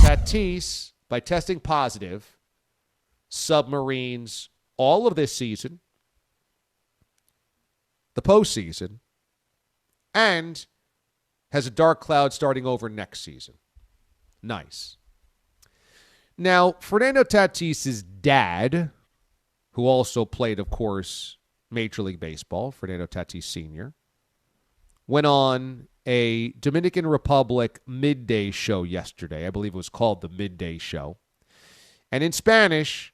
Tatis, by testing positive, submarines all of this season, the postseason, and has a dark cloud starting over next season. Nice. Now, Fernando Tatis' dad, who also played, of course, Major League Baseball, Fernando Tatis Sr., went on a Dominican Republic midday show yesterday. I believe it was called the Midday Show. And in Spanish,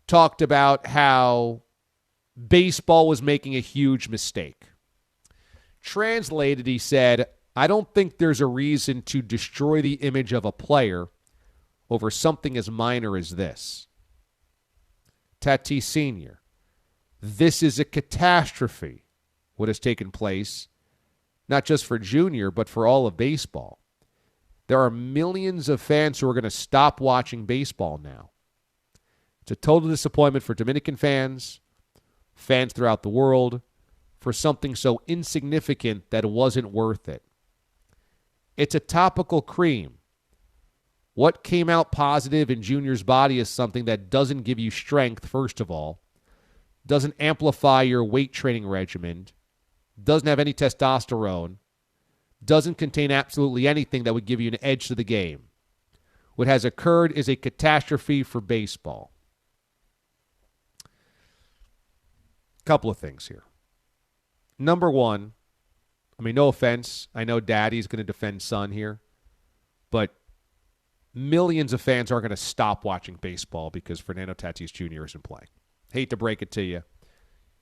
talked about how baseball was making a huge mistake. Translated, he said, I don't think there's a reason to destroy the image of a player over something as minor as this. Tatis Sr., this is a catastrophe, what has taken place, not just for Junior, but for all of baseball. There are millions of fans who are going to stop watching baseball now. It's a total disappointment for Dominican fans, fans throughout the world, for something so insignificant that it wasn't worth it. It's a topical cream. What came out positive in Junior's body is something that doesn't give you strength, first of all, doesn't amplify your weight training regimen, doesn't have any testosterone, doesn't contain absolutely anything that would give you an edge to the game. What has occurred is a catastrophe for baseball. Couple of things here. Number one, no offense, I know Daddy's going to defend son here, but millions of fans aren't going to stop watching baseball because Fernando Tatis Jr. isn't playing. Hate to break it to you.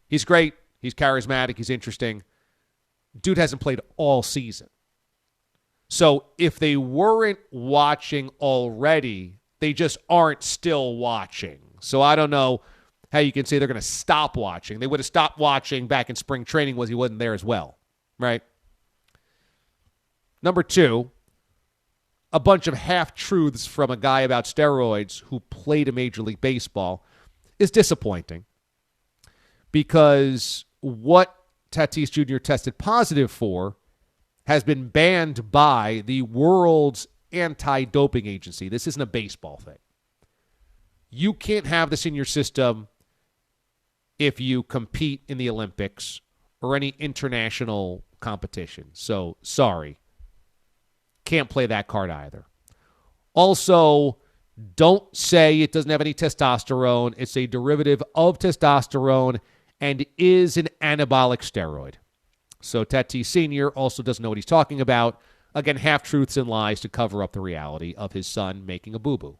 He's great. He's charismatic. He's interesting. Dude hasn't played all season. So if they weren't watching already, they just aren't still watching. So I don't know how you can say they're going to stop watching. They would have stopped watching back in spring training was he wasn't there as well, right? Number two, a bunch of half-truths from a guy about steroids who played a Major League Baseball is disappointing because what Tatis Jr. tested positive for has been banned by the world's anti-doping agency. This isn't a baseball thing. You can't have this in your system if you compete in the Olympics or any international competition. So, sorry. Can't play that card either. Also, don't say it doesn't have any testosterone. It's a derivative of testosterone and is an anabolic steroid. So Tatis Sr. also doesn't know what he's talking about. Again, half-truths and lies to cover up the reality of his son making a boo-boo.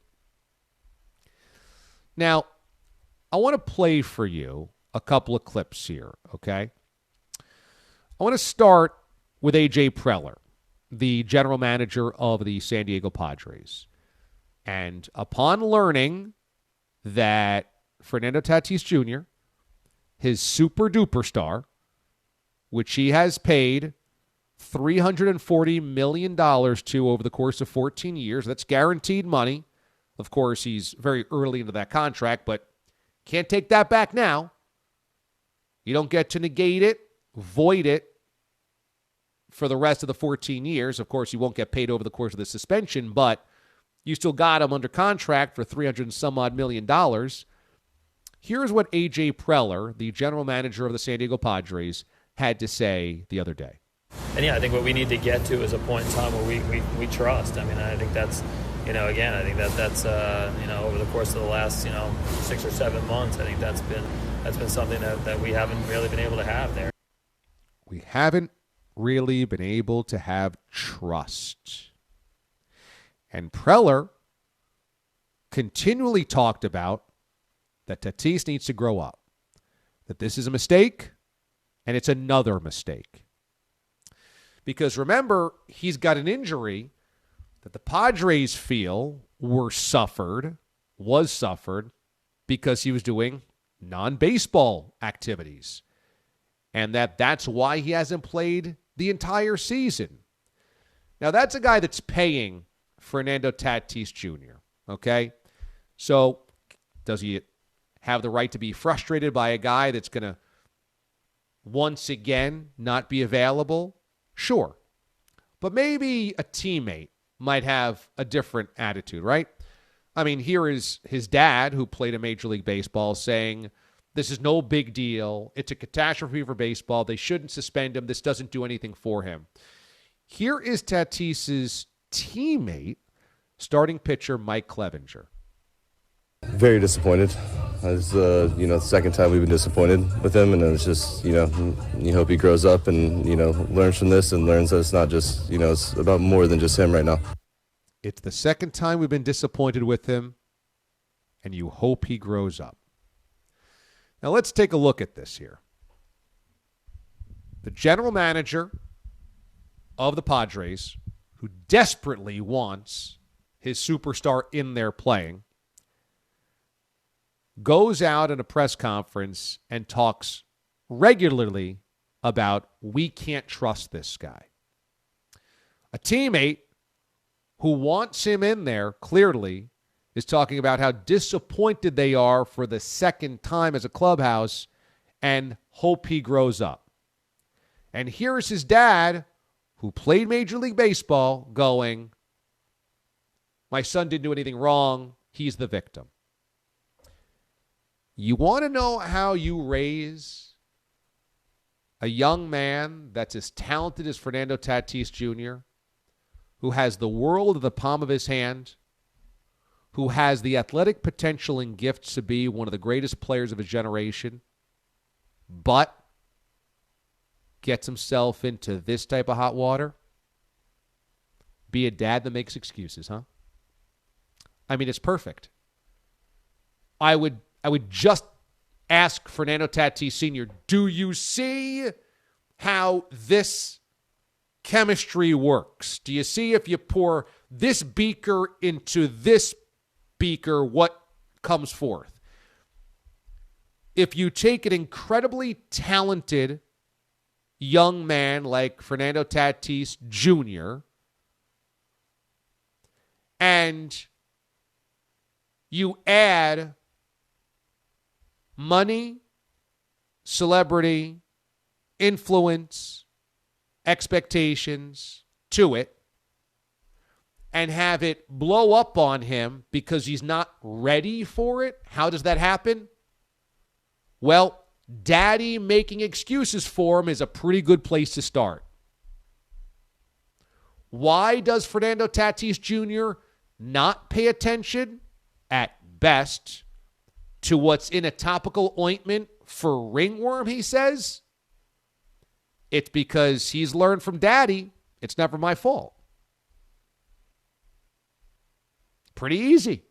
Now, I want to play for you a couple of clips here, okay? I want to start with A.J. Preller, the general manager of the San Diego Padres. And upon learning that Fernando Tatis Jr., his super-duper star, which he has paid $340 million to over the course of 14 years, that's guaranteed money. Of course, he's very early into that contract, but can't take that back now. You don't get to negate it, void it for the rest of the 14 years. Of course, you won't get paid over the course of the suspension, but you still got him under contract for $300 and some odd million. Here's what A.J. Preller, the general manager of the San Diego Padres, had to say the other day. And yeah, I think what we need to get to is a point in time where we trust. I think that's, again, I think that's over the course of the last, 6 or 7 months, I think that's been something that we haven't really been able to have there. We haven't really been able to have trust. And Preller continually talked about that Tatis needs to grow up, that this is a mistake, and it's another mistake. Because remember, he's got an injury that the Padres feel was suffered because he was doing non-baseball activities. And that's why he hasn't played the entire season. Now, that's a guy that's paying Fernando Tatis Jr., okay? So, does he have the right to be frustrated by a guy that's going to once again not be available? Sure. But maybe a teammate might have a different attitude, right? I mean, here is his dad, who played in Major League Baseball, saying, this is no big deal. It's a catastrophe for baseball. They shouldn't suspend him. This doesn't do anything for him. Here is Tatis's teammate, starting pitcher Mike Clevenger. Very disappointed. It's the second time we've been disappointed with him, and it's just, you hope he grows up and, learns from this and learns that it's not just, it's about more than just him right now. It's the second time we've been disappointed with him, and you hope he grows up. Now let's take a look at this here. The general manager of the Padres, who desperately wants his superstar in there playing, goes out in a press conference and talks regularly about, we can't trust this guy. A teammate who wants him in there clearly is talking about how disappointed they are for the second time as a clubhouse and hope he grows up. And here's his dad, who played Major League Baseball, going, my son didn't do anything wrong. He's the victim. You want to know how you raise a young man that's as talented as Fernando Tatis Jr., who has the world at the palm of his hand, who has the athletic potential and gifts to be one of the greatest players of his generation, but gets himself into this type of hot water? Be a dad that makes excuses, huh? I mean, it's perfect. I would just ask Fernando Tatis Sr., do you see how this chemistry works? Do you see if you pour this beaker into this beaker, what comes forth? If you take an incredibly talented young man like Fernando Tatis Jr. and you add money, celebrity, influence, expectations to it, and have it blow up on him because he's not ready for it, how does that happen? Well, daddy making excuses for him is a pretty good place to start. Why does Fernando Tatis Jr. not pay attention, at best, to what's in a topical ointment for ringworm, he says? It's because he's learned from daddy, it's never my fault. Pretty easy.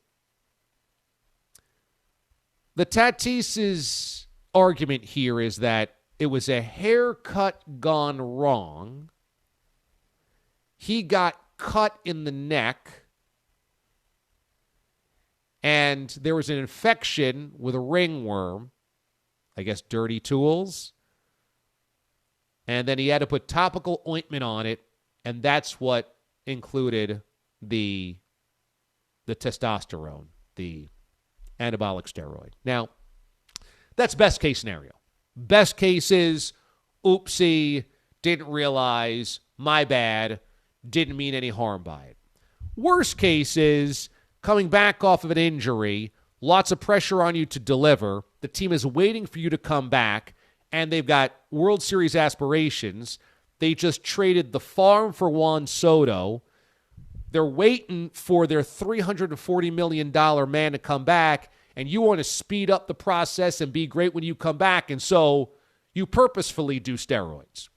The Tatis's argument here is that it was a haircut gone wrong. He got cut in the neck, and there was an infection with a ringworm, I guess dirty tools, and then he had to put topical ointment on it, and that's what included the testosterone, the anabolic steroid. Now, that's best case scenario. Best case is, oopsie, didn't realize, my bad, didn't mean any harm by it. Worst case is coming back off of an injury, lots of pressure on you to deliver, the team is waiting for you to come back, and they've got World Series aspirations. They just traded the farm for Juan Soto. They're waiting for their $340 million man to come back, and you want to speed up the process and be great when you come back, and so you purposefully do steroids.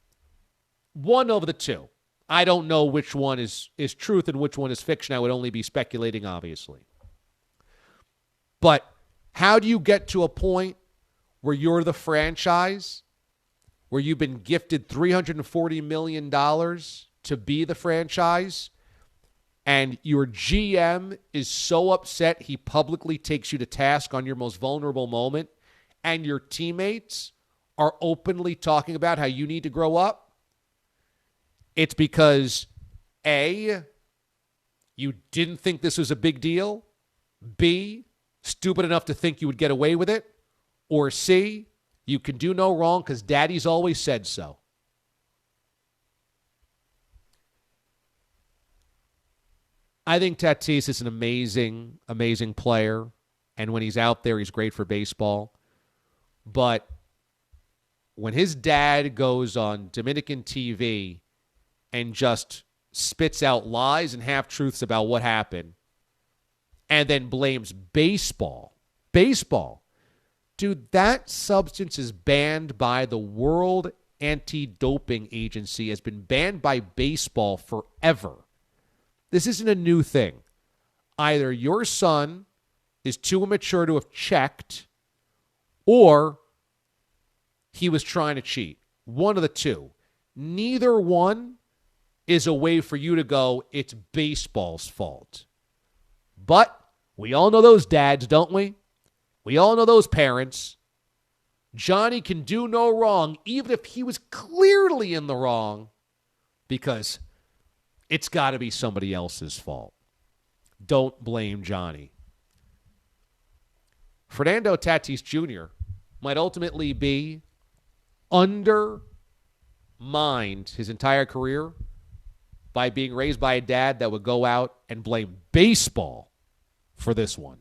One of the two. I don't know which one is truth and which one is fiction. I would only be speculating, obviously. But how do you get to a point where you're the franchise, where you've been gifted $340 million to be the franchise, and your GM is so upset he publicly takes you to task on your most vulnerable moment, and your teammates are openly talking about how you need to grow up? It's because, A, you didn't think this was a big deal, B, stupid enough to think you would get away with it, or C, you can do no wrong because daddy's always said so. I think Tatis is an amazing, amazing player. And when he's out there, he's great for baseball. But when his dad goes on Dominican TV and just spits out lies and half-truths about what happened and then blames baseball, dude, that substance is banned by the World Anti-Doping Agency, has been banned by baseball forever. This isn't a new thing. Either your son is too immature to have checked, or he was trying to cheat. One of the two. Neither one is a way for you to go, it's baseball's fault. But we all know those dads, don't we? We all know those parents. Johnny can do no wrong, even if he was clearly in the wrong, because it's got to be somebody else's fault. Don't blame Johnny. Fernando Tatis Jr. might ultimately be undermined his entire career by being raised by a dad that would go out and blame baseball for this one.